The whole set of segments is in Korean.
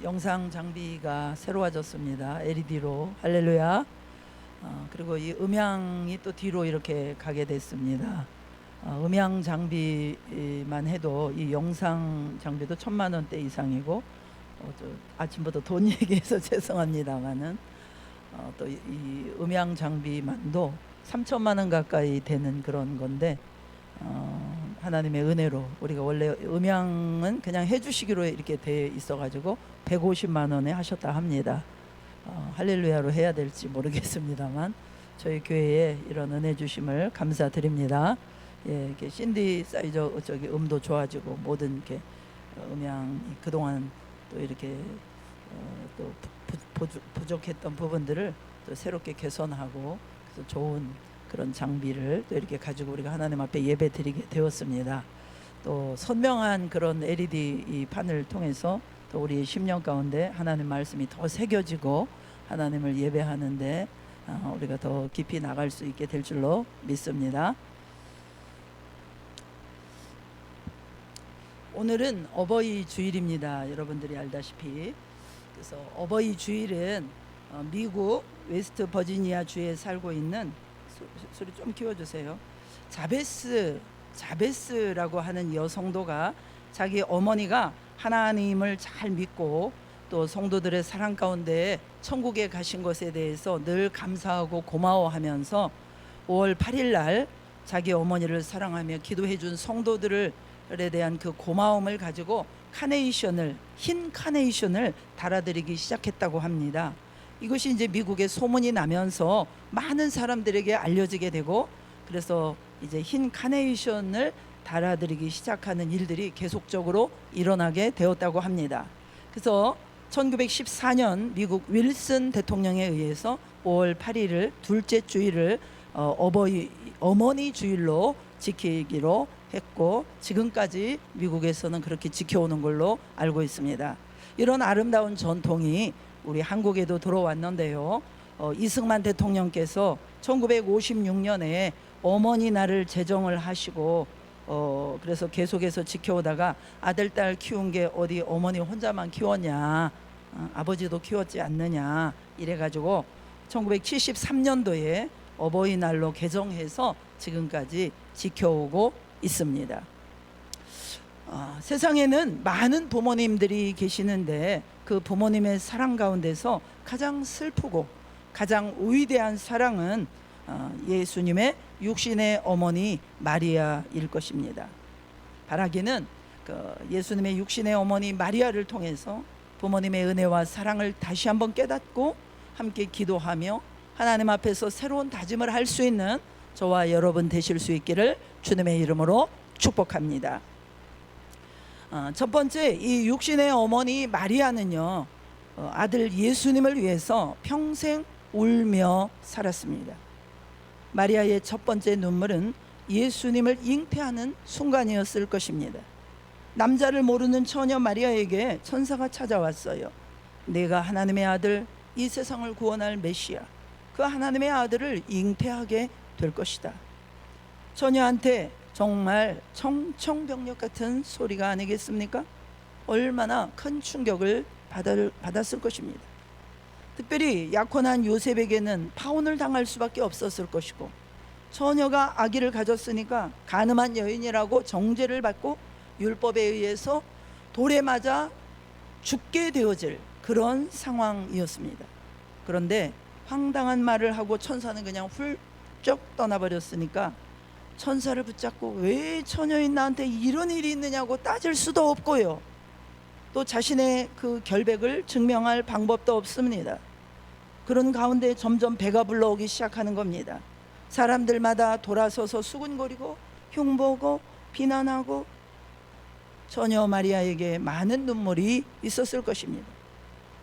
영상 장비가 새로워졌습니다. LED로 할렐루야. 그리고 이 음향이 또 뒤로 이렇게 가게 됐습니다. 음향 장비만 해도 이 영상 장비도 1,000만 원대 이상이고, 아침부터 돈 얘기해서 죄송합니다만은 또 이 음향 장비만도 3천만 원 가까이 되는 그런 건데, 하나님의 은혜로 우리가 원래 음향은 그냥 해주시기로 이렇게 돼 있어가지고 150만 원에 하셨다 합니다. 할렐루야로 해야 될지 모르겠습니다만 저희 교회에 이런 은혜 주심을 감사드립니다. 예, 이렇게 신디사이저 저기 음도 좋아지고 모든 이렇게 음향이 그동안 또 이렇게 또 부족했던 부분들을 또 새롭게 개선하고 그래서 좋은 그런 장비를 또 이렇게 가지고 우리가 하나님 앞에 예배 드리게 되었습니다. 또 선명한 그런 LED 이 판을 통해서 또 우리 심령 가운데 하나님 말씀이 더 새겨지고 하나님을 예배하는데 우리가 더 깊이 나갈 수 있게 될 줄로 믿습니다. 오늘은 어버이 주일입니다. 여러분들이 알다시피. 그래서 어버이 주일은 미국 웨스트 버지니아 주에 살고 있는, 소리 좀 키워주세요, 자베스라고 하는 여성도가 자기 어머니가 하나님을 잘 믿고 또 성도들의 사랑 가운데 천국에 가신 것에 대해서 늘 감사하고 고마워하면서 5월 8일 날 자기 어머니를 사랑하며 기도해 준 성도들에 대한 그 고마움을 가지고 흰 카네이션을 달아드리기 시작했다고 합니다. 이것이 이제 미국에 소문이 나면서 많은 사람들에게 알려지게 되고, 그래서 이제 흰 카네이션을 달아드리기 시작하는 일들이 계속적으로 일어나게 되었다고 합니다. 그래서 1914년 미국 윌슨 대통령에 의해서 5월 8일을 둘째 주일을 어머니 주일로 지키기로 했고, 지금까지 미국에서는 그렇게 지켜오는 걸로 알고 있습니다. 이런 아름다운 전통이 우리 한국에도 들어왔는데요. 이승만 대통령께서 1956년에 어머니 날을 제정을 하시고 그래서 계속해서 지켜오다가 아들 딸 키운 게 어디 어머니 혼자만 키웠냐, 아버지도 키웠지 않느냐 이래가지고 1973년도에 어버이날로 개정해서 지금까지 지켜오고 있습니다. 세상에는 많은 부모님들이 계시는데 그 부모님의 사랑 가운데서 가장 슬프고 가장 위대한 사랑은 예수님의 육신의 어머니 마리아일 것입니다. 바라기는 예수님의 육신의 어머니 마리아를 통해서 부모님의 은혜와 사랑을 다시 한번 깨닫고 함께 기도하며 하나님 앞에서 새로운 다짐을 할 수 있는 저와 여러분 되실 수 있기를 주님의 이름으로 축복합니다. 첫 번째, 이 육신의 어머니 마리아는요, 아들 예수님을 위해서 평생 울며 살았습니다. 마리아의 첫 번째 눈물은 예수님을 잉태하는 순간이었을 것입니다. 남자를 모르는 처녀 마리아에게 천사가 찾아왔어요. 내가 하나님의 아들, 이 세상을 구원할 메시아, 그 하나님의 아들을 잉태하게 될 것이다. 처녀한테 정말 청청병력 같은 소리가 아니겠습니까? 얼마나 큰 충격을 받았을 것입니다. 특별히 약혼한 요셉에게는 파혼을 당할 수밖에 없었을 것이고, 처녀가 아기를 가졌으니까 간음한 여인이라고 정죄를 받고 율법에 의해서 돌에 맞아 죽게 되어질 그런 상황이었습니다. 그런데 황당한 말을 하고 천사는 그냥 훌쩍 떠나버렸으니까 천사를 붙잡고 왜 처녀인 나한테 이런 일이 있느냐고 따질 수도 없고요, 또 자신의 그 결백을 증명할 방법도 없습니다. 그런 가운데 점점 배가 불러오기 시작하는 겁니다. 사람들마다 돌아서서 수군거리고 흉보고 비난하고 처녀 마리아에게 많은 눈물이 있었을 것입니다.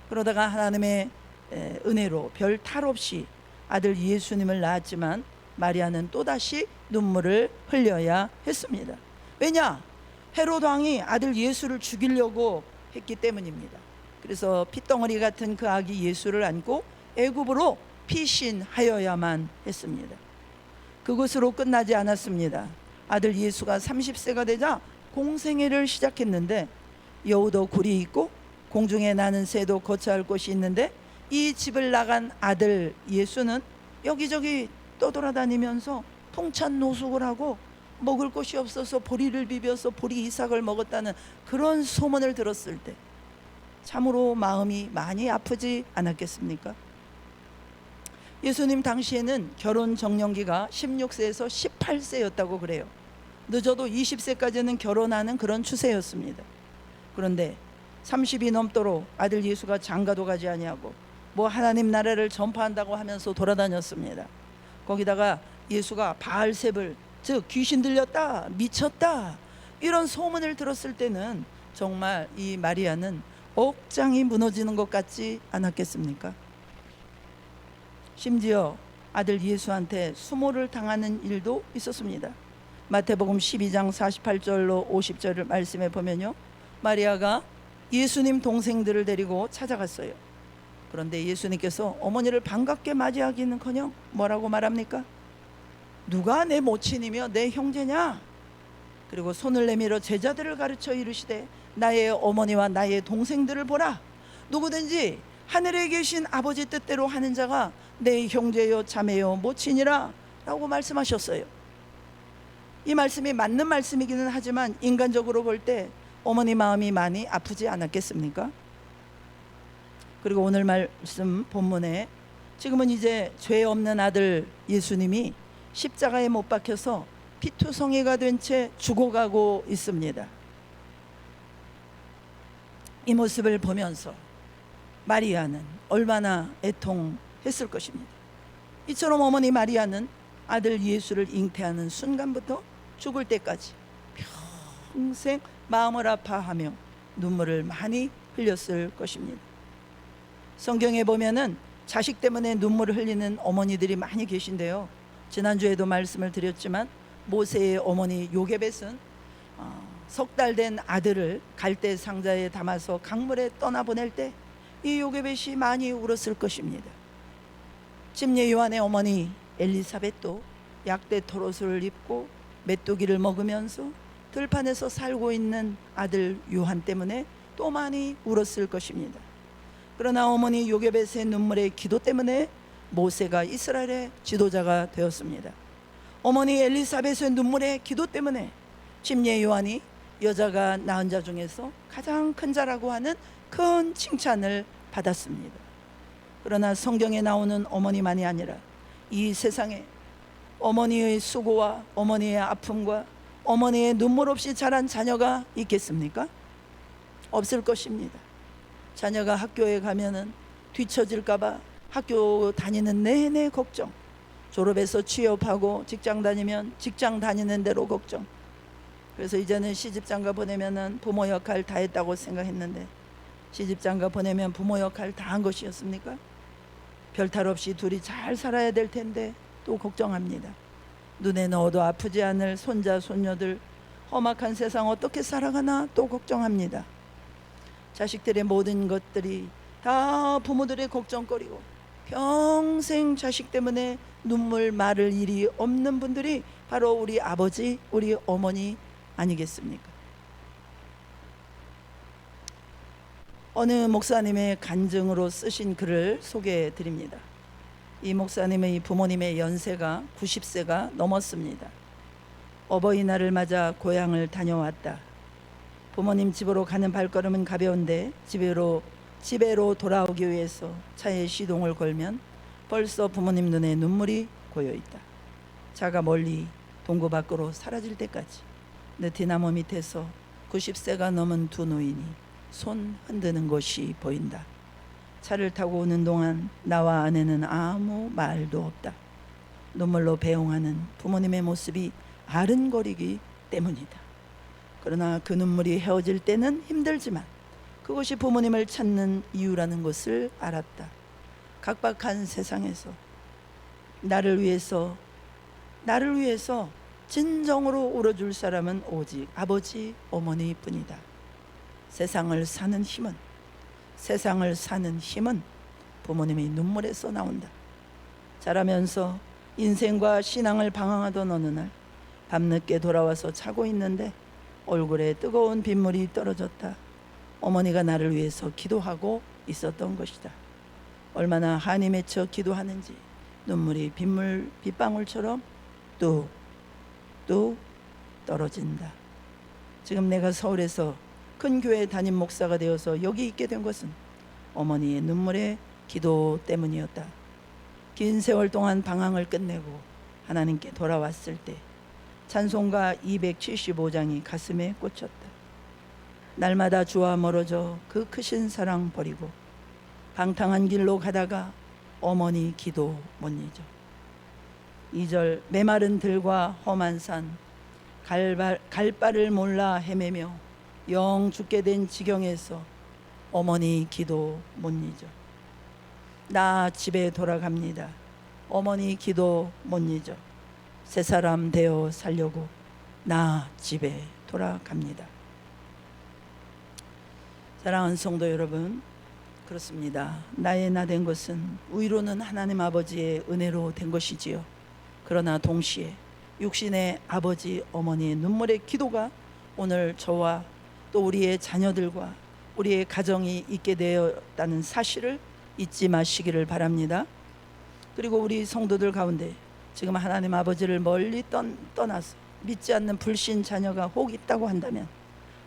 그러다가 하나님의 은혜로 별 탈 없이 아들 예수님을 낳았지만 마리아는 또다시 눈물을 흘려야 했습니다. 왜냐? 헤롯 왕이 아들 예수를 죽이려고 했기 때문입니다. 그래서 핏덩어리 같은 그 아기 예수를 안고 애굽으로 피신하여야만 했습니다. 그것으로 끝나지 않았습니다. 아들 예수가 30세가 되자 공생애를 시작했는데 여우도 굴이 있고 공중에 나는 새도 거처할 곳이 있는데 이 집을 나간 아들 예수는 여기저기 떠돌아다니면서 풍찬 노숙을 하고 먹을 것이 없어서 보리를 비벼서 보리 이삭을 먹었다는 그런 소문을 들었을 때 참으로 마음이 많이 아프지 않았겠습니까? 예수님 당시에는 결혼 정년기가 16세에서 18세였다고 그래요. 늦어도 20세까지는 결혼하는 그런 추세였습니다. 그런데 30이 넘도록 아들 예수가 장가도 가지 아니하고 뭐 하나님 나라를 전파한다고 하면서 돌아다녔습니다. 거기다가 예수가 바알세불, 즉 귀신 들렸다, 미쳤다, 이런 소문을 들었을 때는 정말 이 마리아는 억장이 무너지는 것 같지 않았겠습니까? 심지어 아들 예수한테 수모를 당하는 일도 있었습니다. 마태복음 12장 48절로 50절을 말씀해 보면요, 마리아가 예수님 동생들을 데리고 찾아갔어요. 그런데 예수님께서 어머니를 반갑게 맞이하기는커녕 뭐라고 말합니까? 누가 내 모친이며 내 형제냐? 그리고 손을 내밀어 제자들을 가르쳐 이르시되 나의 어머니와 나의 동생들을 보라. 누구든지 하늘에 계신 아버지 뜻대로 하는 자가 내 형제요 자매요 모친이라 라고 말씀하셨어요. 이 말씀이 맞는 말씀이기는 하지만 인간적으로 볼 때 어머니 마음이 많이 아프지 않았겠습니까? 그리고 오늘 말씀 본문에 지금은 이제 죄 없는 아들 예수님이 십자가에 못 박혀서 피투성이가 된 채 죽어가고 있습니다. 이 모습을 보면서 마리아는 얼마나 애통했을 것입니다. 이처럼 어머니 마리아는 아들 예수를 잉태하는 순간부터 죽을 때까지 평생 마음을 아파하며 눈물을 많이 흘렸을 것입니다. 성경에 보면은 자식 때문에 눈물을 흘리는 어머니들이 많이 계신데요, 지난주에도 말씀을 드렸지만 모세의 어머니 요게벳은 석 달 된 아들을 갈대 상자에 담아서 강물에 떠나보낼 때 이 요게벳이 많이 울었을 것입니다. 침례 요한의 어머니 엘리사벳도 약대 토롯을 입고 메뚜기를 먹으면서 들판에서 살고 있는 아들 요한 때문에 또 많이 울었을 것입니다. 그러나 어머니 요게벳의 눈물의 기도 때문에 모세가 이스라엘의 지도자가 되었습니다. 어머니 엘리사벳의 눈물의 기도 때문에 침례 요한이 여자가 낳은 자 중에서 가장 큰 자라고 하는 큰 칭찬을 받았습니다. 그러나 성경에 나오는 어머니만이 아니라 이 세상에 어머니의 수고와 어머니의 아픔과 어머니의 눈물 없이 자란 자녀가 있겠습니까? 없을 것입니다. 자녀가 학교에 가면은 뒤처질까봐 학교 다니는 내내 걱정, 졸업해서 취업하고 직장 다니면 직장 다니는 대로 걱정. 그래서 이제는 시집장가 보내면은 부모 역할 다 했다고 생각했는데 시집장가 보내면 부모 역할 다 한 것이었습니까? 별탈 없이 둘이 잘 살아야 될 텐데 또 걱정합니다. 눈에 넣어도 아프지 않을 손자 손녀들 험악한 세상 어떻게 살아가나 또 걱정합니다. 자식들의 모든 것들이 다 부모들의 걱정거리고 평생 자식 때문에 눈물 마를 일이 없는 분들이 바로 우리 아버지, 우리 어머니 아니겠습니까? 어느 목사님의 간증으로 쓰신 글을 소개해 드립니다. 이 목사님의 부모님의 연세가 90세가 넘었습니다. 어버이날을 맞아 고향을 다녀왔다. 부모님 집으로 가는 발걸음은 가벼운데 집에로 돌아오기 위해서 차에 시동을 걸면 벌써 부모님 눈에 눈물이 고여있다. 차가 멀리 동구 밖으로 사라질 때까지 느티나무 밑에서 90세가 넘은 두 노인이 손 흔드는 것이 보인다. 차를 타고 오는 동안 나와 아내는 아무 말도 없다. 눈물로 배웅하는 부모님의 모습이 아른거리기 때문이다. 그러나 그 눈물이 헤어질 때는 힘들지만 그것이 부모님을 찾는 이유라는 것을 알았다. 각박한 세상에서 나를 위해서 진정으로 울어줄 사람은 오직 아버지, 어머니뿐이다. 세상을 사는 힘은 부모님의 눈물에서 나온다. 자라면서 인생과 신앙을 방황하던 어느 날 밤늦게 돌아와서 자고 있는데 얼굴에 뜨거운 빗물이 떨어졌다. 어머니가 나를 위해서 기도하고 있었던 것이다. 얼마나 한이 맺혀 기도하는지 눈물이 빗방울처럼 뚝뚝 떨어진다. 지금 내가 서울에서 큰 교회 담임 목사가 되어서 여기 있게 된 것은 어머니의 눈물의 기도 때문이었다. 긴 세월 동안 방황을 끝내고 하나님께 돌아왔을 때 찬송가 275장이 가슴에 꽂혔다. 날마다 주와 멀어져 그 크신 사랑 버리고 방탕한 길로 가다가 어머니 기도 못 잊어. 2절 메마른 들과 험한 산 갈 바를 몰라 헤매며 영 죽게 된 지경에서 어머니 기도 못 잊어. 나 집에 돌아갑니다. 어머니 기도 못 잊어. 새 사람 되어 살려고 나 집에 돌아갑니다. 사랑하는 성도 여러분, 그렇습니다. 나의 나 된 것은 위로는 하나님 아버지의 은혜로 된 것이지요. 그러나 동시에 육신의 아버지 어머니의 눈물의 기도가 오늘 저와 또 우리의 자녀들과 우리의 가정이 있게 되었다는 사실을 잊지 마시기를 바랍니다. 그리고 우리 성도들 가운데 지금 하나님 아버지를 멀리 떠나서 믿지 않는 불신 자녀가 혹 있다고 한다면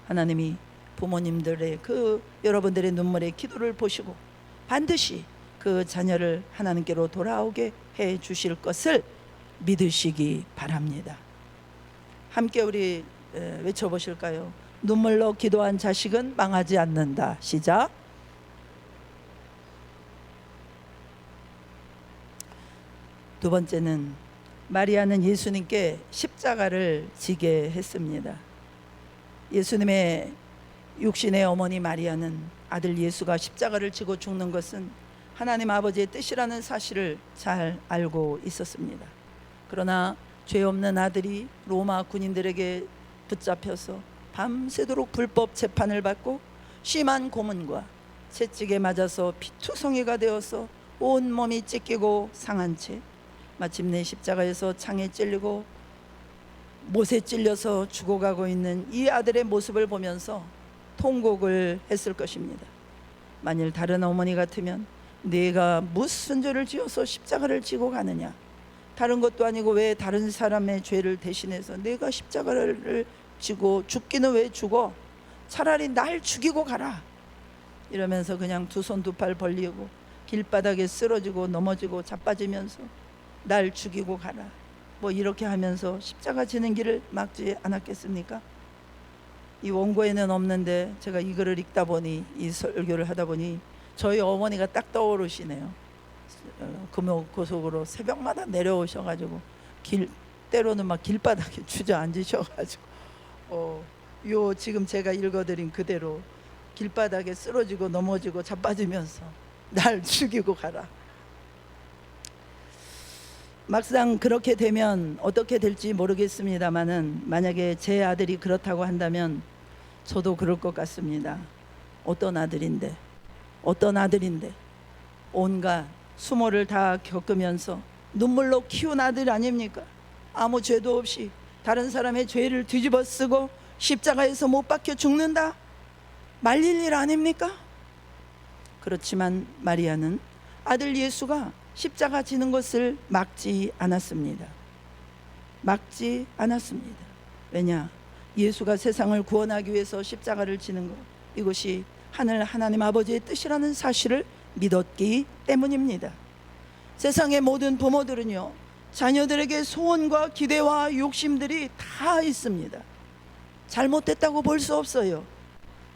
하나님이 부모님들의 그 여러분들의 눈물의 기도를 보시고 반드시 그 자녀를 하나님께로 돌아오게 해 주실 것을 믿으시기 바랍니다. 함께 우리 외쳐보실까요? 눈물로 기도한 자식은 망하지 않는다. 시작. 두 번째는 마리아는 예수님께 십자가를 지게 했습니다. 예수님의 육신의 어머니 마리아는 아들 예수가 십자가를 지고 죽는 것은 하나님 아버지의 뜻이라는 사실을 잘 알고 있었습니다. 그러나 죄 없는 아들이 로마 군인들에게 붙잡혀서 밤새도록 불법 재판을 받고 심한 고문과 채찍에 맞아서 피투성이가 되어서 온몸이 찢기고 상한 채 마침내 십자가에서 창에 찔리고 못에 찔려서 죽어가고 있는 이 아들의 모습을 보면서 통곡을 했을 것입니다. 만일 다른 어머니 같으면 내가 무슨 죄를 지어서 십자가를 지고 가느냐, 다른 것도 아니고 왜 다른 사람의 죄를 대신해서 내가 십자가를 지고 죽기는 왜 죽어? 차라리 날 죽이고 가라, 이러면서 그냥 두 손 두 팔 벌리고 길바닥에 쓰러지고 넘어지고 자빠지면서 날 죽이고 가라, 뭐 이렇게 하면서 십자가 지는 길을 막지 않았겠습니까? 이 원고에는 없는데 제가 이 글을 읽다 보니, 이 설교를 하다 보니 저희 어머니가 딱 떠오르시네요. 금요고속으로 새벽마다 내려오셔가지고 때로는 막 길바닥에 주저앉으셔가지고 요 지금 제가 읽어드린 그대로 길바닥에 쓰러지고 넘어지고 자빠지면서 날 죽이고 가라. 막상 그렇게 되면 어떻게 될지 모르겠습니다만은 만약에 제 아들이 그렇다고 한다면 저도 그럴 것 같습니다. 어떤 아들인데 온갖 수모를 다 겪으면서 눈물로 키운 아들 아닙니까? 아무 죄도 없이 다른 사람의 죄를 뒤집어 쓰고 십자가에서 못 박혀 죽는다? 말릴 일 아닙니까? 그렇지만 마리아는 아들 예수가 십자가 지는 것을 막지 않았습니다. 왜냐? 예수가 세상을 구원하기 위해서 십자가를 지는 것, 이것이 하늘 하나님 아버지의 뜻이라는 사실을 믿었기 때문입니다. 세상의 모든 부모들은요, 자녀들에게 소원과 기대와 욕심들이 다 있습니다. 잘못됐다고 볼 수 없어요.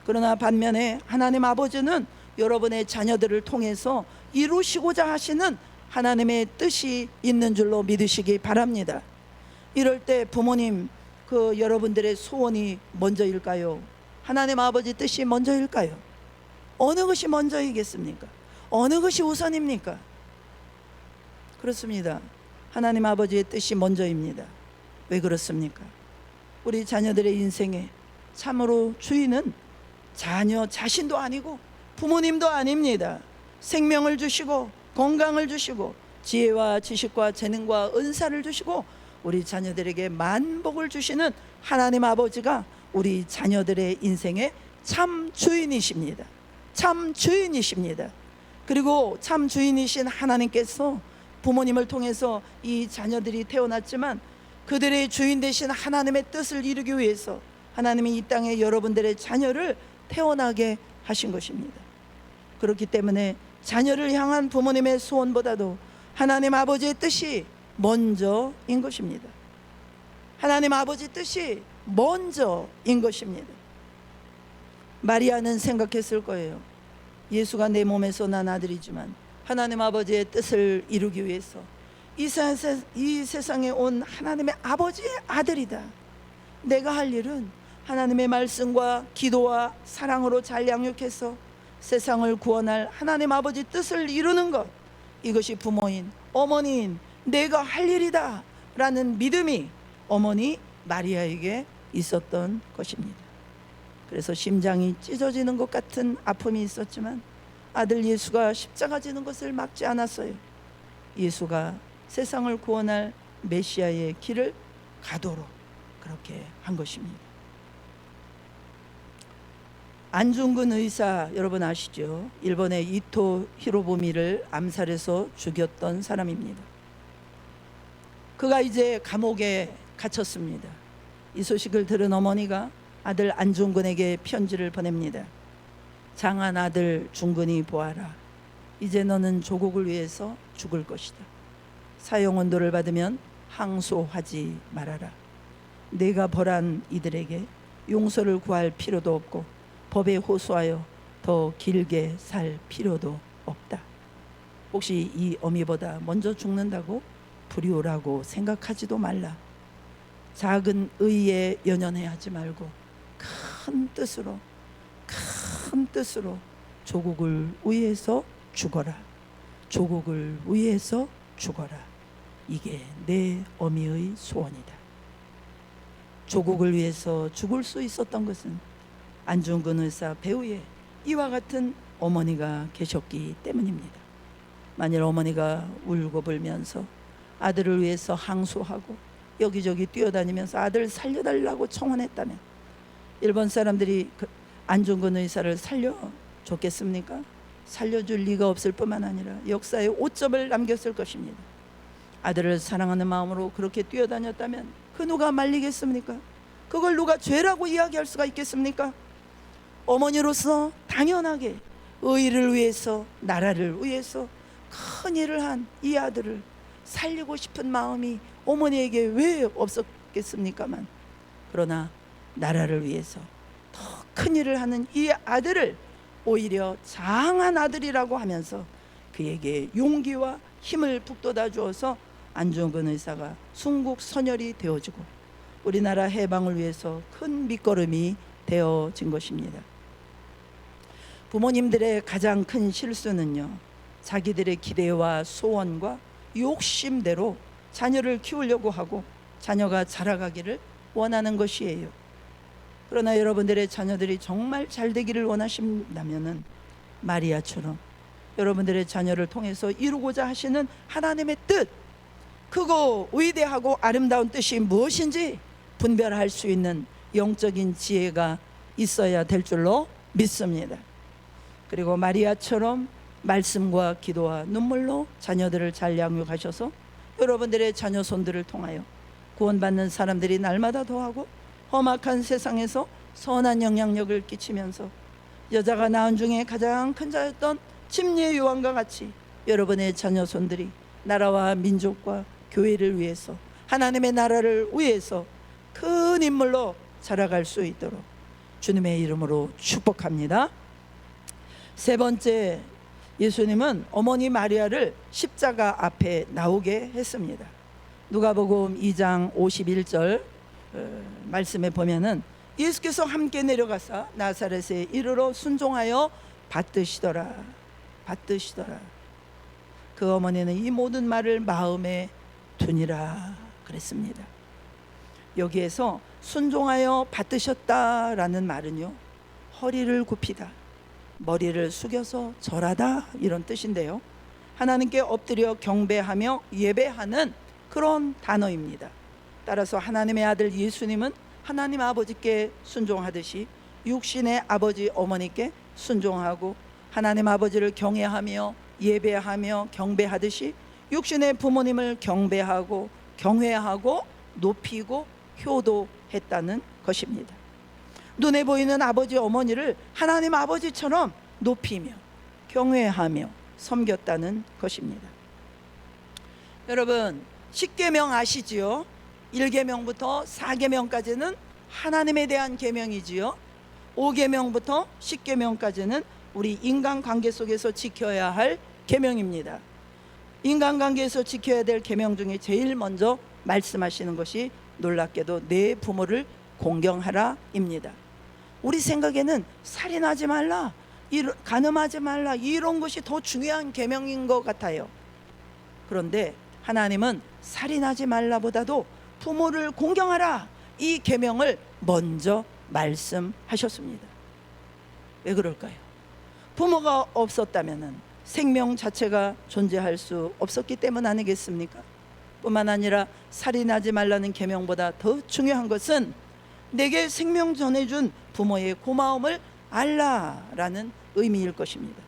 그러나 반면에 하나님 아버지는 여러분의 자녀들을 통해서 이루시고자 하시는 하나님의 뜻이 있는 줄로 믿으시기 바랍니다. 이럴 때 부모님, 여러분들의 소원이 먼저일까요? 하나님 아버지 뜻이 먼저일까요? 어느 것이 먼저이겠습니까? 어느 것이 우선입니까? 그렇습니다. 하나님 아버지의 뜻이 먼저입니다. 왜 그렇습니까? 우리 자녀들의 인생에 참으로 주인은 자녀 자신도 아니고 부모님도 아닙니다. 생명을 주시고 건강을 주시고 지혜와 지식과 재능과 은사를 주시고 우리 자녀들에게 만복을 주시는 하나님 아버지가 우리 자녀들의 인생의 참 주인이십니다. 참 주인이십니다. 그리고 참 주인이신 하나님께서 부모님을 통해서 이 자녀들이 태어났지만 그들의 주인 되신 하나님의 뜻을 이루기 위해서 하나님이 이 땅에 여러분들의 자녀를 태어나게 하신 것입니다. 그렇기 때문에 자녀를 향한 부모님의 소원보다도 하나님 아버지의 뜻이 먼저인 것입니다. 하나님 아버지 뜻이 먼저인 것입니다. 마리아는 생각했을 거예요. 예수가 내 몸에서 난 아들이지만 하나님 아버지의 뜻을 이루기 위해서 이 세상에 온 하나님의 아버지의 아들이다. 내가 할 일은 하나님의 말씀과 기도와 사랑으로 잘 양육해서 세상을 구원할 하나님 아버지 뜻을 이루는 것, 이것이 부모인 어머니인 내가 할 일이다 라는 믿음이 어머니 마리아에게 있었던 것입니다. 그래서 심장이 찢어지는 것 같은 아픔이 있었지만 아들 예수가 십자가 지는 것을 막지 않았어요. 예수가 세상을 구원할 메시아의 길을 가도록 그렇게 한 것입니다. 안중근 의사 여러분 아시죠? 일본의 이토 히로부미를 암살해서 죽였던 사람입니다. 그가 이제 감옥에 갇혔습니다. 이 소식을 들은 어머니가 아들 안중근에게 편지를 보냅니다. 장한 아들 중근이 보아라. 이제 너는 조국을 위해서 죽을 것이다. 사형언도를 받으면 항소하지 말아라. 내가 벌한 이들에게 용서를 구할 필요도 없고 법에 호소하여 더 길게 살 필요도 없다. 혹시 이 어미보다 먼저 죽는다고 불효라고 생각하지도 말라. 작은 의에 연연해하지 말고 큰 뜻으로 조국을 위해서 죽어라. 조국을 위해서 죽어라. 이게 내 어미의 소원이다. 조국을 위해서 죽을 수 있었던 것은 안중근 의사 배우의 이와 같은 어머니가 계셨기 때문입니다. 만일 어머니가 울고불면서 아들을 위해서 항소하고 여기저기 뛰어다니면서 아들 살려달라고 청원했다면 일본 사람들이 안중근 의사를 살려줬겠습니까? 살려줄 리가 없을 뿐만 아니라 역사에 오점을 남겼을 것입니다. 아들을 사랑하는 마음으로 그렇게 뛰어다녔다면 그 누가 말리겠습니까? 그걸 누가 죄라고 이야기할 수가 있겠습니까? 어머니로서 당연하게 의를 위해서 나라를 위해서 큰 일을 한 이 아들을 살리고 싶은 마음이 어머니에게 왜 없었겠습니까만, 그러나 나라를 위해서 더 큰 일을 하는 이 아들을 오히려 장한 아들이라고 하면서 그에게 용기와 힘을 북돋아 주어서 안중근 의사가 순국 선열이 되어지고 우리나라 해방을 위해서 큰 밑거름이 되어진 것입니다. 부모님들의 가장 큰 실수는요, 자기들의 기대와 소원과 욕심대로 자녀를 키우려고 하고 자녀가 자라가기를 원하는 것이에요. 그러나 여러분들의 자녀들이 정말 잘 되기를 원하신다면은 마리아처럼 여러분들의 자녀를 통해서 이루고자 하시는 하나님의 뜻, 크고 위대하고 아름다운 뜻이 무엇인지 분별할 수 있는 영적인 지혜가 있어야 될 줄로 믿습니다. 그리고 마리아처럼 말씀과 기도와 눈물로 자녀들을 잘 양육하셔서 여러분들의 자녀 손들을 통하여 구원받는 사람들이 날마다 더하고 험악한 세상에서 선한 영향력을 끼치면서 여자가 낳은 중에 가장 큰 자였던 침례 요한과 같이 여러분의 자녀 손들이 나라와 민족과 교회를 위해서 하나님의 나라를 위해서 큰 인물로 자라갈 수 있도록 주님의 이름으로 축복합니다. 세 번째, 예수님은 어머니 마리아를 십자가 앞에 나오게 했습니다. 누가복음 2장 51절 말씀에 보면은 예수께서 함께 내려가사 나사렛에 이르러 순종하여 받드시더라. 그 어머니는 이 모든 말을 마음에 두니라 그랬습니다. 여기에서 순종하여 받드셨다라는 말은요, 허리를 굽히다, 머리를 숙여서 절하다, 이런 뜻인데요, 하나님께 엎드려 경배하며 예배하는 그런 단어입니다. 따라서 하나님의 아들 예수님은 하나님 아버지께 순종하듯이 육신의 아버지 어머니께 순종하고 하나님 아버지를 경외하며 예배하며 경배하듯이 육신의 부모님을 경배하고 경외하고 높이고 효도했다는 것입니다. 눈에 보이는 아버지 어머니를 하나님 아버지처럼 높이며 경외하며 섬겼다는 것입니다. 여러분, 10계명 아시지요? 1계명부터 4계명까지는 하나님에 대한 계명이지요. 5계명부터 10계명까지는 우리 인간관계 속에서 지켜야 할 계명입니다. 인간관계에서 지켜야 될 계명 중에 제일 먼저 말씀하시는 것이 놀랍게도 내 부모를 공경하라입니다. 우리 생각에는 살인하지 말라, 간음하지 말라, 이런 것이 더 중요한 계명인 것 같아요. 그런데 하나님은 살인하지 말라보다도 부모를 공경하라, 이 계명을 먼저 말씀하셨습니다. 왜 그럴까요? 부모가 없었다면 생명 자체가 존재할 수 없었기 때문 아니겠습니까? 뿐만 아니라 살인하지 말라는 계명보다 더 중요한 것은 내게 생명 전해준 부모의 고마움을 알라라는 의미일 것입니다.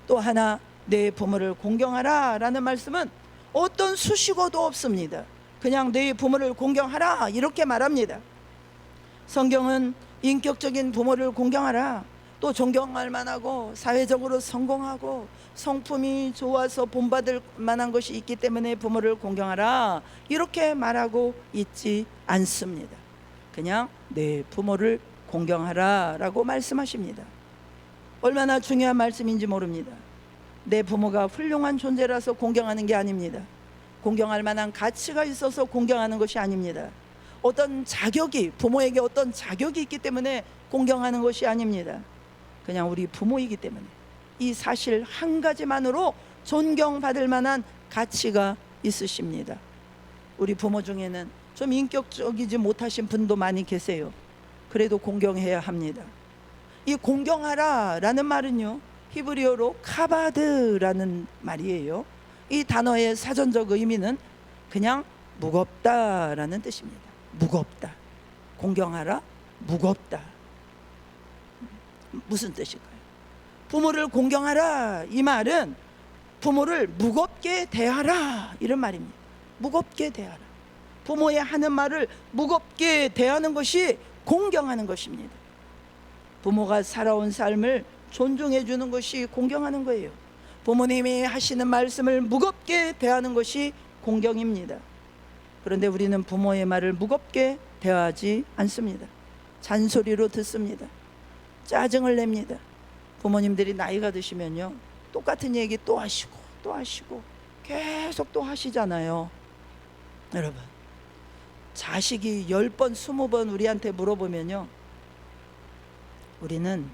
또 하나, 내 부모를 공경하라 라는 말씀은 어떤 수식어도 없습니다. 그냥 내 부모를 공경하라 이렇게 말합니다. 성경은 인격적인 부모를 공경하라, 또 존경할 만하고 사회적으로 성공하고 성품이 좋아서 본받을 만한 것이 있기 때문에 부모를 공경하라 이렇게 말하고 있지 않습니다. 그냥 내 부모를 공경하라 라고 말씀하십니다. 얼마나 중요한 말씀인지 모릅니다. 내 부모가 훌륭한 존재라서 공경하는 게 아닙니다. 공경할 만한 가치가 있어서 공경하는 것이 아닙니다. 어떤 자격이, 부모에게 어떤 자격이 있기 때문에 공경하는 것이 아닙니다. 그냥 우리 부모이기 때문에 이 사실 한 가지만으로 존경받을 만한 가치가 있으십니다. 우리 부모 중에는 좀 인격적이지 못하신 분도 많이 계세요. 그래도 공경해야 합니다. 이 공경하라 라는 말은요, 히브리어로 카바드라는 말이에요. 이 단어의 사전적 의미는 그냥 무겁다라는 뜻입니다. 무겁다. 공경하라, 무겁다. 무슨 뜻일까요? 부모를 공경하라, 이 말은 부모를 무겁게 대하라 이런 말입니다. 무겁게 대하라. 부모의 하는 말을 무겁게 대하는 것이 공경하는 것입니다. 부모가 살아온 삶을 존중해 주는 것이 공경하는 거예요. 부모님이 하시는 말씀을 무겁게 대하는 것이 공경입니다. 그런데 우리는 부모의 말을 무겁게 대하지 않습니다. 잔소리로 듣습니다. 짜증을 냅니다. 부모님들이 나이가 드시면요, 똑같은 얘기 또 하시고 또 하시고 계속 또 하시잖아요. 여러분, 자식이 10번 20번 우리한테 물어보면요, 우리는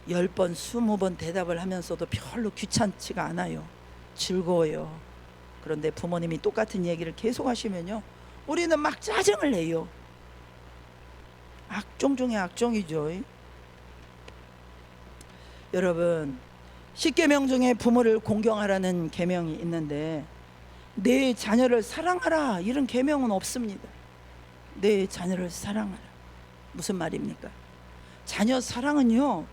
10번 20번 대답을 하면서도 별로 귀찮지가 않아요. 즐거워요. 그런데 부모님이 똑같은 얘기를 계속 하시면요, 우리는 막 짜증을 내요. 악종 중에 악종이죠. 여러분, 10계명 중에 부모를 공경하라는 계명이 있는데 내 자녀를 사랑하라 이런 계명은 없습니다. 내 자녀를 사랑하라, 무슨 말입니까? 자녀 사랑은요,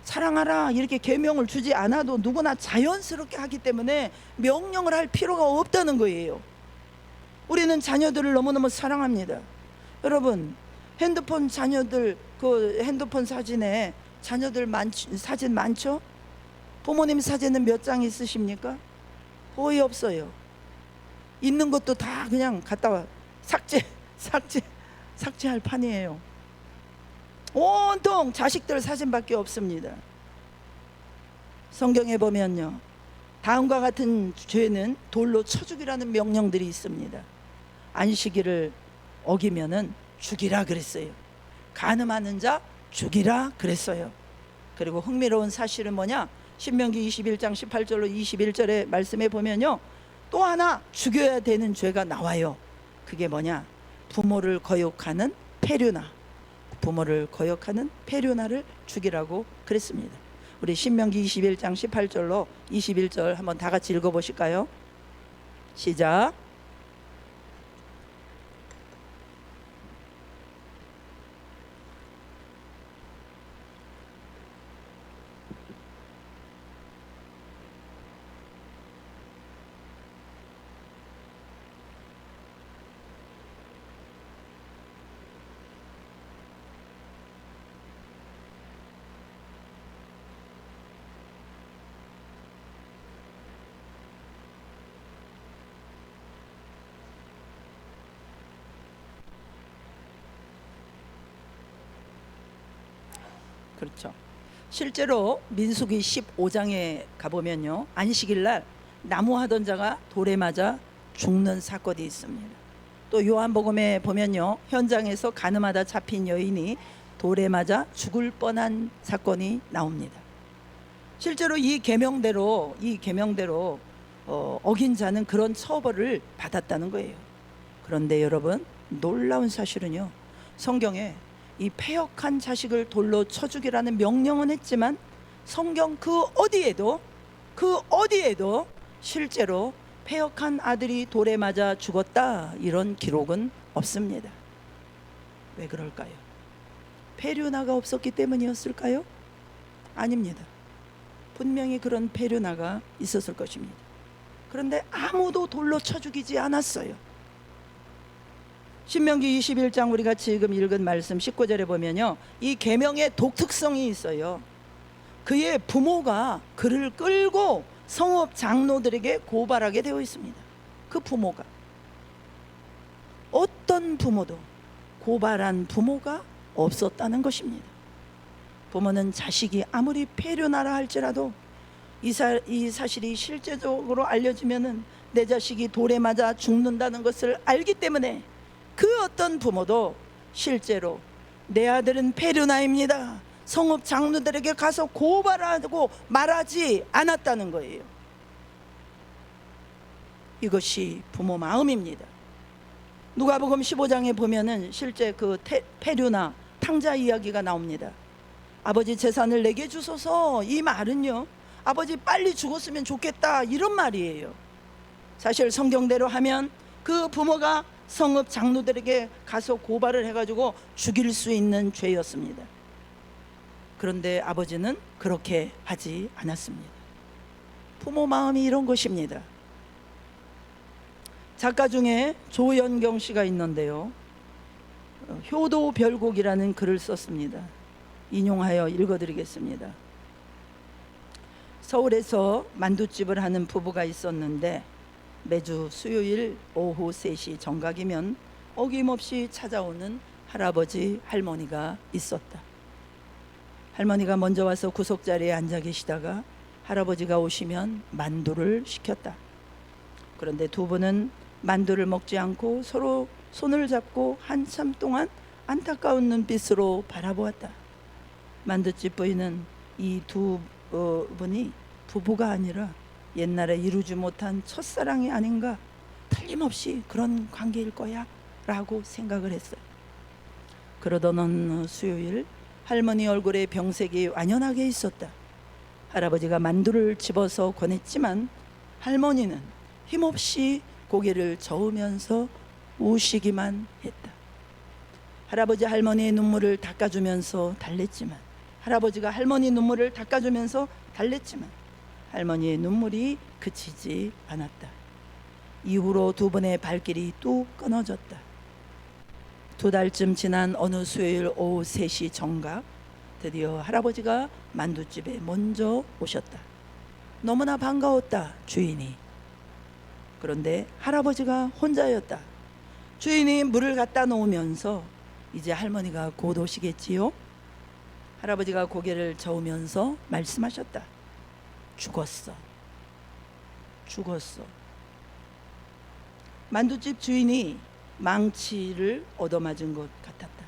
사랑하라 이렇게 계명을 주지 않아도 누구나 자연스럽게 하기 때문에 명령을 할 필요가 없다는 거예요. 우리는 자녀들을 너무너무 사랑합니다. 여러분, 핸드폰 자녀들, 그 핸드폰 사진에 자녀들 사진 많죠? 부모님 사진은 몇 장 있으십니까? 거의 없어요. 있는 것도 다 그냥 갖다가 삭제할 판이에요. 온통 자식들 사진밖에 없습니다. 성경에 보면요, 다음과 같은 죄는 돌로 쳐 죽이라는 명령들이 있습니다. 안식일을 어기면은 죽이라 그랬어요. 간음하는 자 죽이라 그랬어요. 그리고 흥미로운 사실은 뭐냐, 신명기 21장 18절로 21절의 말씀에 보면요, 또 하나 죽여야 되는 죄가 나와요. 그게 뭐냐, 부모를 거역하는 페류나, 부모를 거역하는 페류나를 죽이라고 그랬습니다. 우리 신명기 21장 18절로 21절 한번 다 같이 읽어보실까요? 시작. 그렇죠. 실제로 민수기 15장에 가보면요, 안식일 날 나무하던 자가 돌에 맞아 죽는 사건이 있습니다. 또 요한복음에 보면요, 현장에서 가늠하다 잡힌 여인이 돌에 맞아 죽을 뻔한 사건이 나옵니다. 실제로 이 계명대로 어긴 자는 그런 처벌을 받았다는 거예요. 그런데 여러분, 놀라운 사실은요, 성경에 이 패역한 자식을 돌로 쳐 죽이라는 명령은 했지만 성경 그 어디에도 실제로 패역한 아들이 돌에 맞아 죽었다 이런 기록은 없습니다. 왜 그럴까요? 페류나가 없었기 때문이었을까요? 아닙니다. 분명히 그런 페류나가 있었을 것입니다. 그런데 아무도 돌로 쳐 죽이지 않았어요. 신명기 21장 우리가 지금 읽은 말씀 19절에 보면요, 이 계명의 독특성이 있어요. 그의 부모가 그를 끌고 성읍 장로들에게 고발하게 되어 있습니다. 그 부모가, 어떤 부모도 고발한 부모가 없었다는 것입니다. 부모는 자식이 아무리 폐륜하라 할지라도 이 사실이 실제적으로 알려지면은 내 자식이 돌에 맞아 죽는다는 것을 알기 때문에 그 어떤 부모도 실제로 내 아들은 폐륜아입니다, 성읍 장로들에게 가서 고발하고 말하지 않았다는 거예요. 이것이 부모 마음입니다. 누가복음 15장에 보면은 실제 그 폐륜아 탕자 이야기가 나옵니다. 아버지 재산을 내게 주소서. 이 말은요, 아버지 빨리 죽었으면 좋겠다 이런 말이에요. 사실 성경대로 하면 그 부모가 성읍 장로들에게 가서 고발을 해가지고 죽일 수 있는 죄였습니다. 그런데 아버지는 그렇게 하지 않았습니다. 부모 마음이 이런 것입니다. 작가 중에 조연경 씨가 있는데요, 효도별곡이라는 글을 썼습니다. 인용하여 읽어드리겠습니다. 서울에서 만두집을 하는 부부가 있었는데 매주 수요일 오후 3시 정각이면 어김없이 찾아오는 할아버지 할머니가 있었다. 할머니가 먼저 와서 구석자리에 앉아 계시다가 할아버지가 오시면 만두를 시켰다. 그런데 두 분은 만두를 먹지 않고 서로 손을 잡고 한참 동안 안타까운 눈빛으로 바라보았다. 만두집 부인은 이 두 분이 부부가 아니라 옛날에 이루지 못한 첫사랑이 아닌가, 틀림없이 그런 관계일 거야 라고 생각을 했어요. 그러던 어느 수요일 할머니 얼굴에 병색이 완연하게 있었다. 할아버지가 만두를 집어서 권했지만 할머니는 힘없이 고개를 저으면서 우시기만 했다. 할아버지 할머니의 눈물을 닦아주면서 달랬지만 할아버지가 할머니 눈물을 닦아주면서 달랬지만 할머니의 눈물이 그치지 않았다. 이후로 두 분의 발길이 뚝 끊어졌다. 2달쯤 지난 어느 수요일 오후 3시 정각, 드디어 할아버지가 만두집에 먼저 오셨다. 너무나 반가웠다, 주인이. 그런데 할아버지가 혼자였다. 주인이 물을 갖다 놓으면서 이제 할머니가 곧 오시겠지요? 할아버지가 고개를 저으면서 말씀하셨다. 죽었어. 만두집 주인이 망치를 얻어맞은 것 같았다.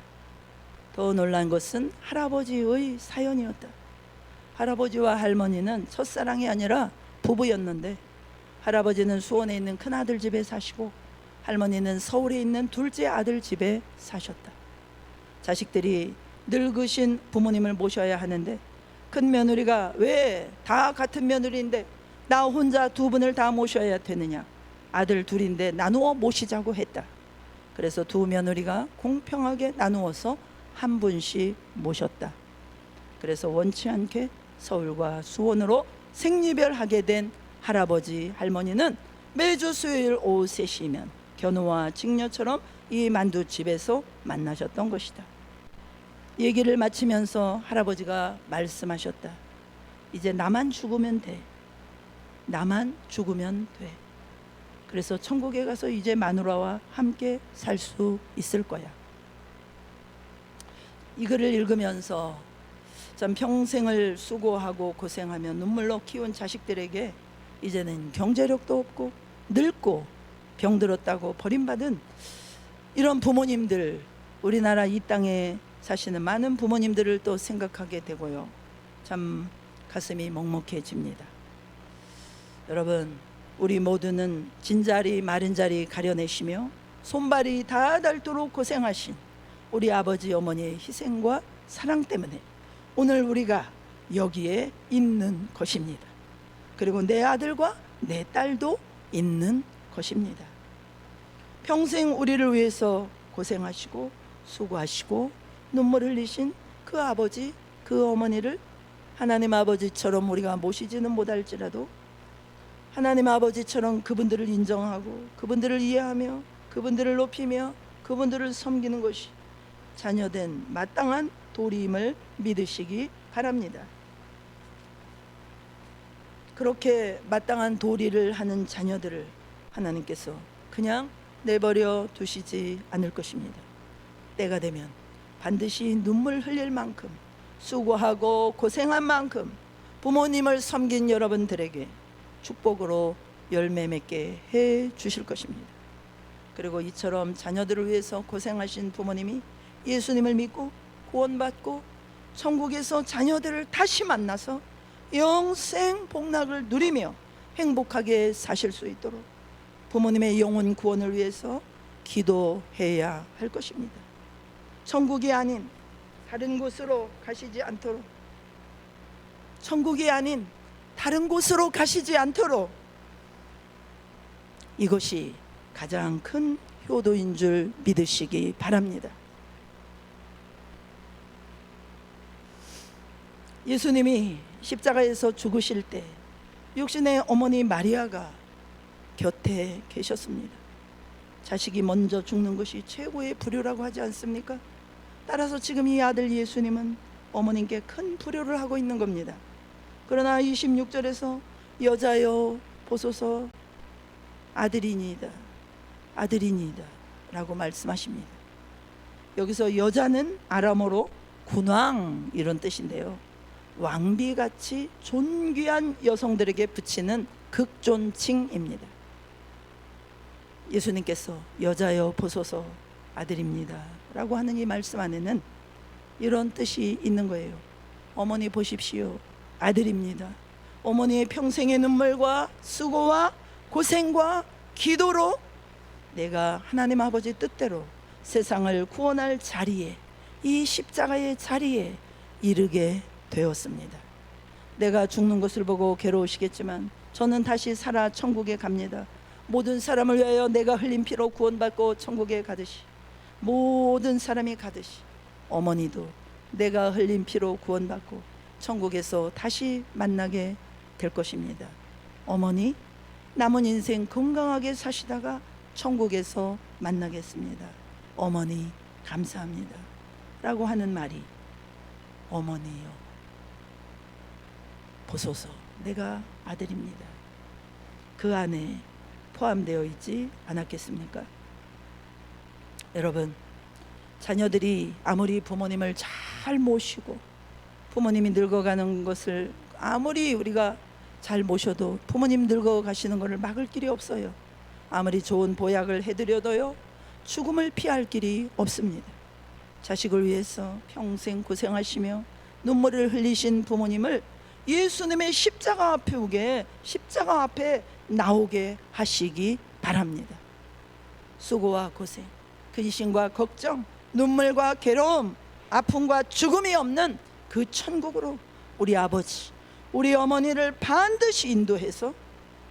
더 놀란 것은 할아버지의 사연이었다. 할아버지와 할머니는 첫사랑이 아니라 부부였는데 할아버지는 수원에 있는 큰아들 집에 사시고 할머니는 서울에 있는 둘째 아들 집에 사셨다. 자식들이 늙으신 부모님을 모셔야 하는데 큰 며느리가 왜 다 같은 며느리인데 나 혼자 두 분을 다 모셔야 되느냐, 아들 둘인데 나누어 모시자고 했다. 그래서 두 며느리가 공평하게 나누어서 한 분씩 모셨다. 그래서 원치 않게 서울과 수원으로 생리별하게 된 할아버지 할머니는 매주 수요일 오후 3시면 견우와 직녀처럼 이 만두집에서 만나셨던 것이다. 얘기를 마치면서 할아버지가 말씀하셨다. 이제 나만 죽으면 돼. 나만 죽으면 돼. 그래서 천국에 가서 이제 마누라와 함께 살 수 있을 거야. 이 글을 읽으면서 참 평생을 수고하고 고생하며 눈물로 키운 자식들에게 이제는 경제력도 없고 늙고 병들었다고 버림받은 이런 부모님들, 우리나라 이 땅에 사시는 많은 부모님들을 또 생각하게 되고요. 참 가슴이 먹먹해집니다. 여러분, 우리 모두는 진자리 마른 자리 가려내시며 손발이 다 닳도록 고생하신 우리 아버지 어머니의 희생과 사랑 때문에 오늘 우리가 여기에 있는 것입니다. 그리고 내 아들과 내 딸도 있는 것입니다. 평생 우리를 위해서 고생하시고 수고하시고 눈물 흘리신 그 아버지, 그 어머니를 하나님 아버지처럼 우리가 모시지는 못할지라도 하나님 아버지처럼 그분들을 인정하고 그분들을 이해하며 그분들을 높이며 그분들을 섬기는 것이 자녀된 마땅한 도리임을 믿으시기 바랍니다. 그렇게 마땅한 도리를 하는 자녀들을 하나님께서 그냥 내버려 두시지 않을 것입니다. 때가 되면 반드시 눈물 흘릴 만큼 수고하고 고생한 만큼 부모님을 섬긴 여러분들에게 축복으로 열매 맺게 해 주실 것입니다. 그리고 이처럼 자녀들을 위해서 고생하신 부모님이 예수님을 믿고 구원받고 천국에서 자녀들을 다시 만나서 영생 복락을 누리며 행복하게 사실 수 있도록 부모님의 영혼 구원을 위해서 기도해야 할 것입니다. 천국이 아닌 다른 곳으로 가시지 않도록, 천국이 아닌 다른 곳으로 가시지 않도록, 이것이 가장 큰 효도인 줄 믿으시기 바랍니다. 예수님이 십자가에서 죽으실 때 육신의 어머니 마리아가 곁에 계셨습니다. 자식이 먼저 죽는 것이 최고의 불효라고 하지 않습니까? 따라서 지금 이 아들 예수님은 어머님께 큰 불효를 하고 있는 겁니다. 그러나 26절에서 여자여 보소서 아들이니이다, 아들이니이다 라고 말씀하십니다. 여기서 여자는 아람어로 군왕 이런 뜻인데요, 왕비같이 존귀한 여성들에게 붙이는 극존칭입니다. 예수님께서 여자여 보소서 아들입니다 라고 하는 이 말씀 안에는 이런 뜻이 있는 거예요. 어머니 보십시오, 아들입니다. 어머니의 평생의 눈물과 수고와 고생과 기도로 내가 하나님 아버지 뜻대로 세상을 구원할 자리에, 이 십자가의 자리에 이르게 되었습니다. 내가 죽는 것을 보고 괴로우시겠지만 저는 다시 살아 천국에 갑니다. 모든 사람을 위하여 내가 흘린 피로 구원받고 천국에 가듯이, 모든 사람이 가듯이 어머니도 내가 흘린 피로 구원받고 천국에서 다시 만나게 될 것입니다. 어머니, 남은 인생 건강하게 사시다가 천국에서 만나겠습니다. 어머니 감사합니다 라고 하는 말이, 어머니요 보소서 내가 아들입니다, 그 안에 포함되어 있지 않았겠습니까? 여러분, 자녀들이 아무리 부모님을 잘 모시고 부모님이 늙어가는 것을 아무리 우리가 잘 모셔도 부모님 늙어가시는 것을 막을 길이 없어요. 아무리 좋은 보약을 해드려도요 죽음을 피할 길이 없습니다. 자식을 위해서 평생 고생하시며 눈물을 흘리신 부모님을 예수님의 십자가 앞에 오게, 십자가 앞에 나오게 하시기 바랍니다. 수고와 고생, 근심과 걱정, 눈물과 괴로움, 아픔과 죽음이 없는 그 천국으로 우리 아버지, 우리 어머니를 반드시 인도해서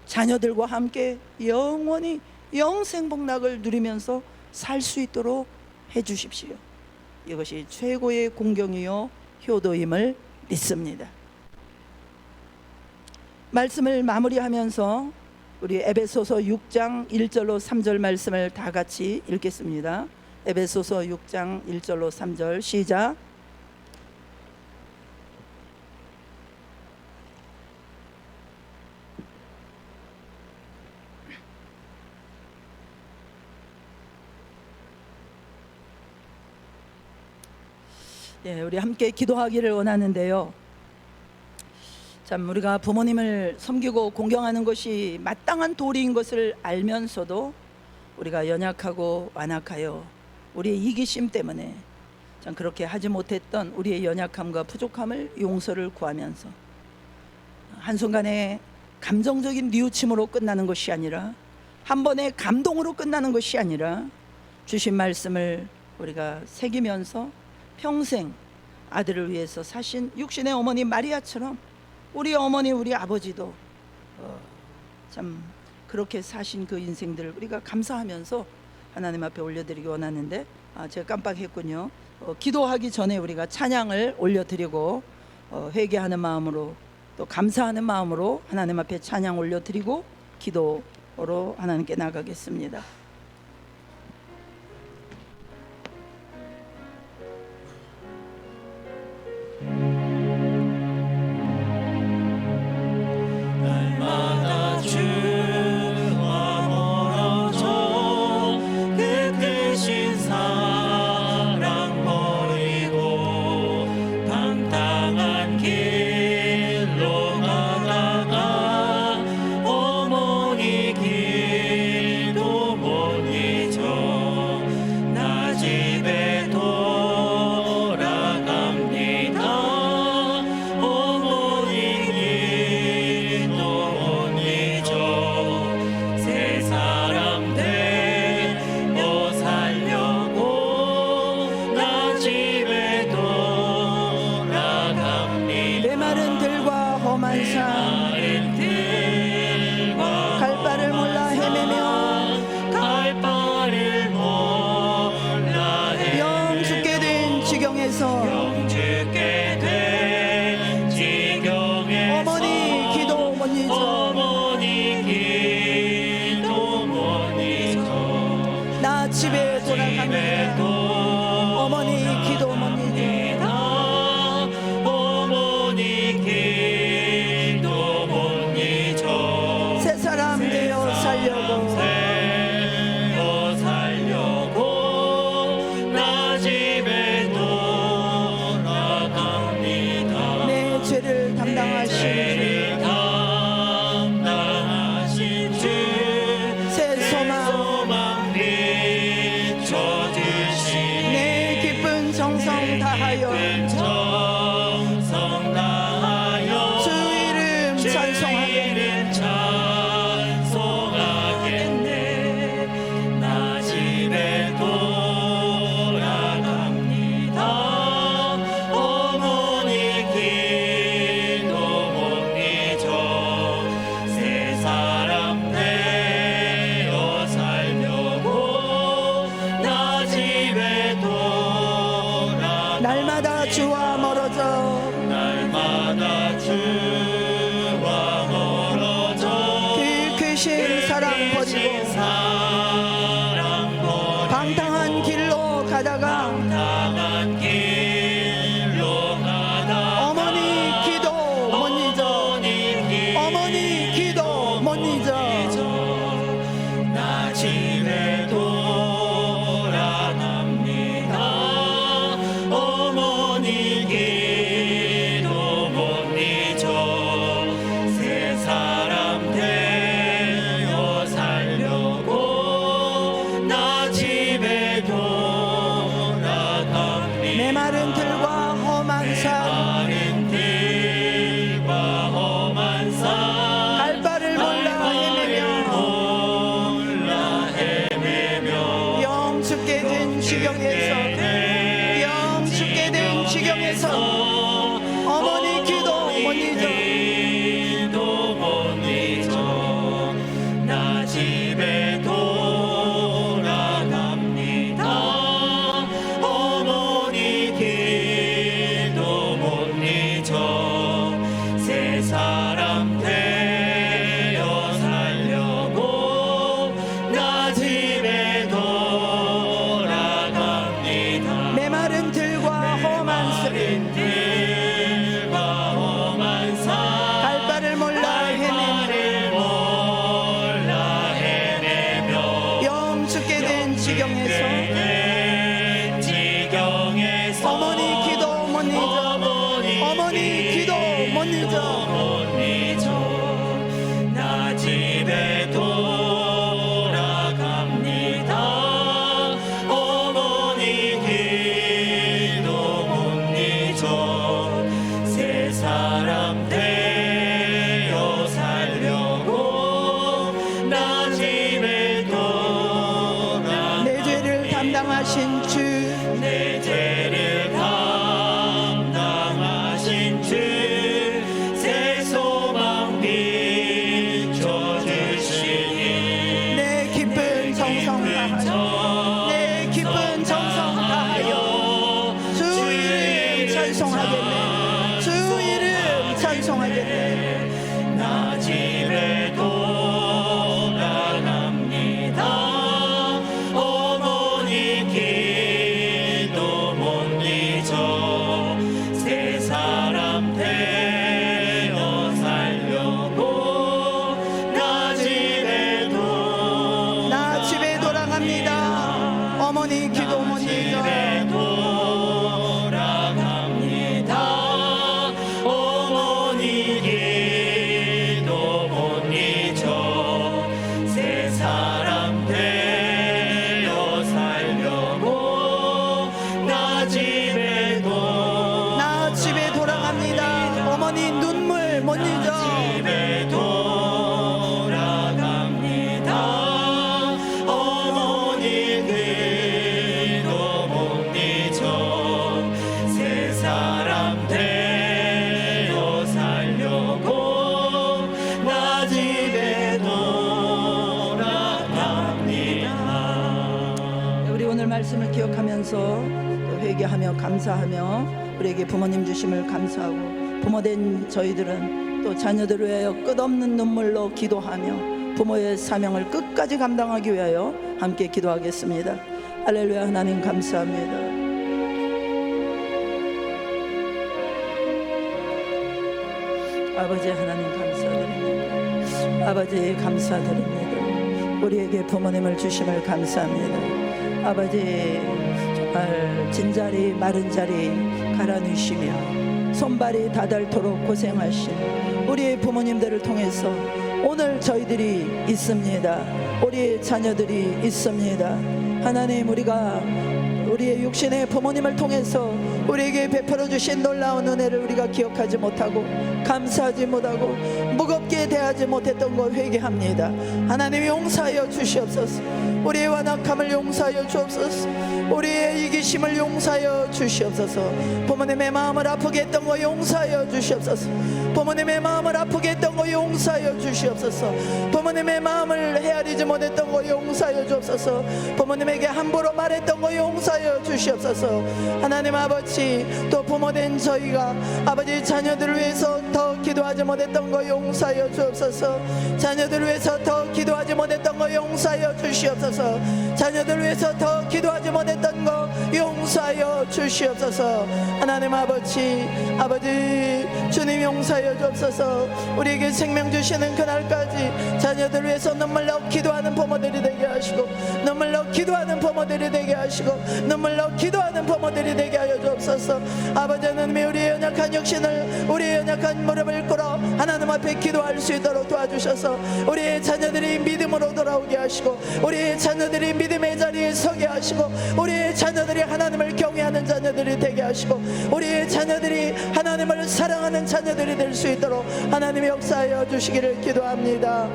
자녀들과 함께 영원히 영생복락을 누리면서 살 수 있도록 해주십시오. 이것이 최고의 공경이요 효도임을 믿습니다. 말씀을 마무리하면서 우리 에베소서 6장 1절로 3절 말씀을 다 같이 읽겠습니다. 에베소서 6장 1절로 3절 시작. 예, 우리 함께 기도하기를 원하는데요. 참 우리가 부모님을 섬기고 공경하는 것이 마땅한 도리인 것을 알면서도 우리가 연약하고 완악하여 우리의 이기심 때문에 참 그렇게 하지 못했던 우리의 연약함과 부족함을 용서를 구하면서 한순간에 감정적인 뉘우침으로 끝나는 것이 아니라 한 번의 감동으로 끝나는 것이 아니라 주신 말씀을 우리가 새기면서 평생 아들을 위해서 사신 육신의 어머니 마리아처럼 우리 어머니 우리 아버지도 참 그렇게 사신 그 인생들을 우리가 감사하면서 하나님 앞에 올려드리기 원하는데 제가 깜빡했군요. 기도하기 전에 우리가 찬양을 올려드리고 회개하는 마음으로 또 감사하는 마음으로 하나님 앞에 찬양 올려드리고 기도로 하나님께 나가겠습니다. 날마다 주와 멀어져 그 크신 사랑 버리고 당당한 길로 가다가 어머니 길도 못 잊어 나 집에 돌아갑니다. 어머니 길도 못 잊어 새 사람 되어 살려고 나 집에 돌아갑니다. 메마른 들과 험한 산 갈 바를 몰라 헤매며 갈 바를 몰라 영 죽게 된 지경에서 죽게 된 지경에서 어머니 기도 못 잊어 어머니 길도 못 잊어 나 집에 돌아갑니다. 어머니 기도 못 잊어 어머니 길도 못 잊어 새 사람 되어 살려고 되어 살려고 나 집에 돌아갑니다. 내 죄를 담당하신 죄를 담당하신 주 새 소망 비춰주시네. 내 기쁜 정성 다하여 정성 다하여 주 이름 주 찬송하겠네. 이름 찬송하겠네. 나 집에 돌아갑니다. 어머니 길도 못 잊어 새 사람 되어 살려고 나 집에 돌아갑니다. 날마다 주와 멀어져 날마다 주와 멀어져 그 크신 사랑 버리고 사랑 버리고 방탕한 길로 가다가 당한 길로 가다 어머니 기도 못 잊어 어머니 기도 못 잊어 나 집에 돌아갑니다. 어머니 길도 못 잊어 새 사람 되어 살려고 나 집에 돌아갑니다. 메마른 들과 험한 산 마른 들과 험한 산 갈 바를 몰라 헤매며 말씀을 기억하면서 또 회개하며 감사하며 우리에게 부모님 주심을 감사하고 부모된 저희들은 또 자녀들을 위하여 끝없는 눈물로 기도하며 부모의 사명을 끝까지 감당하기 위하여 함께 기도하겠습니다. 할렐루야. 하나님 감사합니다. 아버지 하나님 감사드립니다. 아버지 감사드립니다. 우리에게 부모님을 주심을 감사합니다. 아버지 정말 진자리 마른 자리 갈아누시며 손발이 다닳도록 고생하신 우리의 부모님들을 통해서 오늘 저희들이 있습니다. 우리의 자녀들이 있습니다. 하나님, 우리가 우리의 육신의 부모님을 통해서 우리에게 베풀어 주신 놀라운 은혜를 우리가 기억하지 못하고 감사하지 못하고 무겁게 대하지 못했던 것 회개합니다. 하나님 용서하여 주시옵소서. 우리의 완악함을 용서하여 주옵소서. 우리의 이기심을 용서하여 주시옵소서. 부모님의 마음을 아프게 했던 거 용서하여 주시옵소서. 부모님의 마음을 아프게 했던 거 용서하여 주시옵소서. 부모님의 마음을 헤아리지 못했던 거 용서하여 주옵소서. 부모님에게 함부로 말했던 거 용서하여 주시옵소서. 하나님 아버지, 또 부모된 저희가 아버지 자녀들을 위해서 더 기도하지 못했던 거 용서하여 주옵소서. 자녀들을 위해서 더 기도하지 못했던 거 용서하여 주시옵소서. 자녀들을 위해서 더 기도하지 못했던 거 용서하여 주시옵소서. 하나님 아버지, 주님 용서하여 주옵소서. 우리에게 생명 주시는 그날까지 자녀들을 위해서 눈물로 기도하는 부모들이 되게 하시고, 눈물로 기도하는 부모들이 되게 하시고, 눈물로 기도하는 부모들이 되게 하여 주옵소서. 아버지 하나님이 우리의 연약한 육신을, 우리의 연약한 무릎을 꿇어 하나님 앞에 기도할 수 있도록 도와주셔서 우리의 자녀들이 믿음으로 돌아오게 하시고, 우리의 자녀들이 믿음의 자리에 서게 하시고, 우리의 자녀들이 하나님을 경외하는 자녀들이 되게 하시고, 우리의 자녀들이 하나님을 사랑하는 자녀들이 될 수 있도록 하나님이 역사하여 주시기를 기도합니다.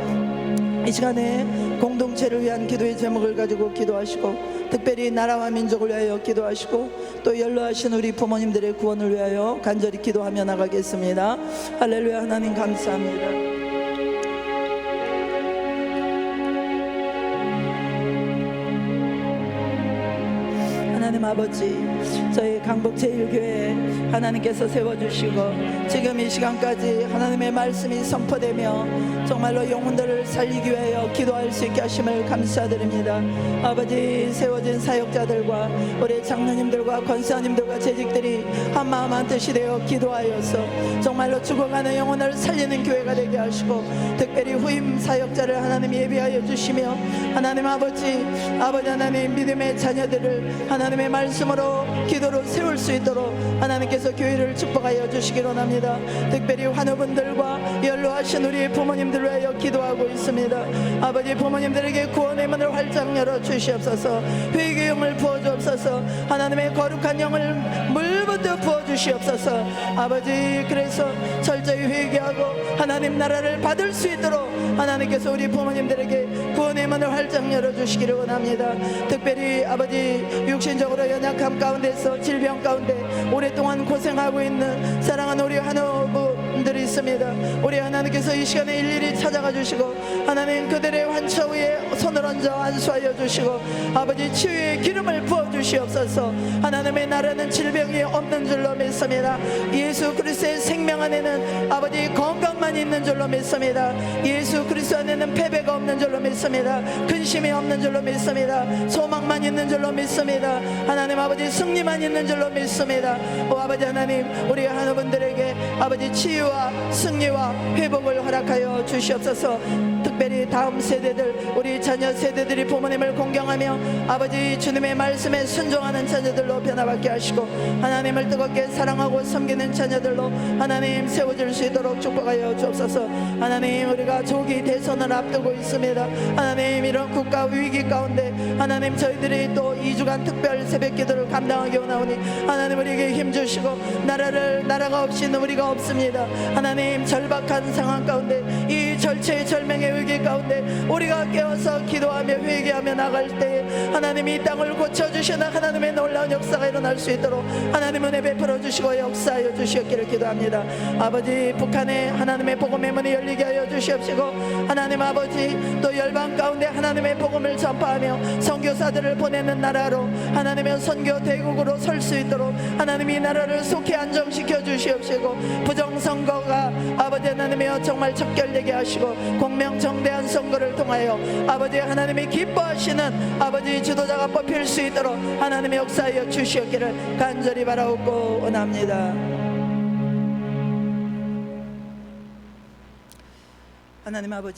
이 시간에 공동체를 위한 기도의 제목을 가지고 기도하시고, 특별히 나라와 민족을 위하여 기도하시고, 또 연로하신 우리 부모님들의 구원을 위하여 간절히 기도하며 나가겠습니다. 할렐루야. 하나님 감사합니다. 하나님 아버지, 저희 강북 제1교회 하나님께서 세워주시고 지금 이 시간까지 하나님의 말씀이 선포되며 정말로 영혼들을 살리기 위하여 기도할 수 있게 하심을 감사드립니다. 아버지, 세워진 사역자들과 우리 장로님들과 권사님들과 재직들이 한마음 한뜻이 되어 기도하여서 정말로 죽어가는 영혼을 살리는 교회가 되게 하시고, 특별히 후임 사역자를 하나님 예비하여 주시며, 하나님 아버지 하나님 믿음의 자녀들을 하나님의 말씀으로 기도로 세울 수 있도록 하나님께서 교회를 축복하여 주시기로 합니다. 특별히 환우분들과 연로하신 우리 부모님들을 위하여 기도하고 있습니다. 아버지, 부모님들에게 구원의 문을 활짝 열어 주시옵소서. 회개의 영을 부어 주옵소서. 하나님의 거룩한 영을 물부터 부어 주시옵소서. 아버지, 그래서 철저히 회개하고 하나님 나라를 받을 수 있도록 하나님께서 우리 부모님들에게 구원의 문을 활짝 열어 주시기를 원합니다. 특별히 아버지, 육신적으로 연약함 가운데서 질병 가운데 오랫동안 고생하고 있는 사랑하는 우리 환우분들이 있습니다. 우리 하나님께서 이 시간에 일일이 찾아가 주시고 하나님 그들의 환처 위에 손을 얹어 안수하여 주시고, 아버지 치유의 기름을 부어 주시옵소서. 하나님의 나라는 질병이 없는 줄로 믿습니다. 예수 그리스도의 생명 안에는 아버지 건강만 있는 줄로 믿습니다. 예수 그리스도 안에는 패배가 없는 줄로 믿습니다. 근심이 없는 줄로 믿습니다. 소망만 있는 줄로 믿습니다. 하나님 아버지 승리만 있는 줄로 믿습니다. 오 아버지 하나님, 우리 하나분들에게 아버지 치유와 승리와 회복을 허락하여 주시옵소서. 특별히 다음 세대들, 우리 자녀 세대들이 부모님을 공경하며 아버지 주님의 말씀에 순종하는 자녀들로 변화받게 하시고, 하나님을 뜨겁게 사랑하고 섬기는 자녀들로 하나님 세워줄 수 있도록 축복하여 주옵소서. 하나님, 우리가 조기 대선을 앞두고 있습니다. 하나님, 이런 국가 위기 가운데 하나님 저희들이 또 2주간 특별 새벽 기도를 감당하기 원하오니 하나님 우리에게 힘주시고, 나라가 없이는 우리가 없습니다. 하나님, 절박한 상황 가운데 이 절체절명의 위기 가운데 우리가 깨어서 기도하며 회개하며 나갈 때에 하나님이 이 땅을 고쳐주시는 하나님의 놀라운 역사가 일어날 수 있도록 하나님 은혜 베풀어 주시고 역사하여 주시옵기를 기도합니다. 아버지, 북한에 하나님의 복음의 문이 열리게 하여 주시옵시고, 하나님 아버지, 또 열방 가운데 하나님의 복음을 전파하며 선교사들을 보내는 나라로 하나님의 선교 대국으로 설 수 있도록 하나님이 이 나라를 속히 안정시켜 주시옵시고, 부정선거가 아버지 하나님이여 정말 척결되게 하시고 공명정대한 선거를 통하여 아버지 하나님이 기뻐하시는 아버지 지도자가 뽑힐 수 있도록 하나님의 역사하여 주시옵기를 간절히 바라옵고 원합니다. 하나님 아버지,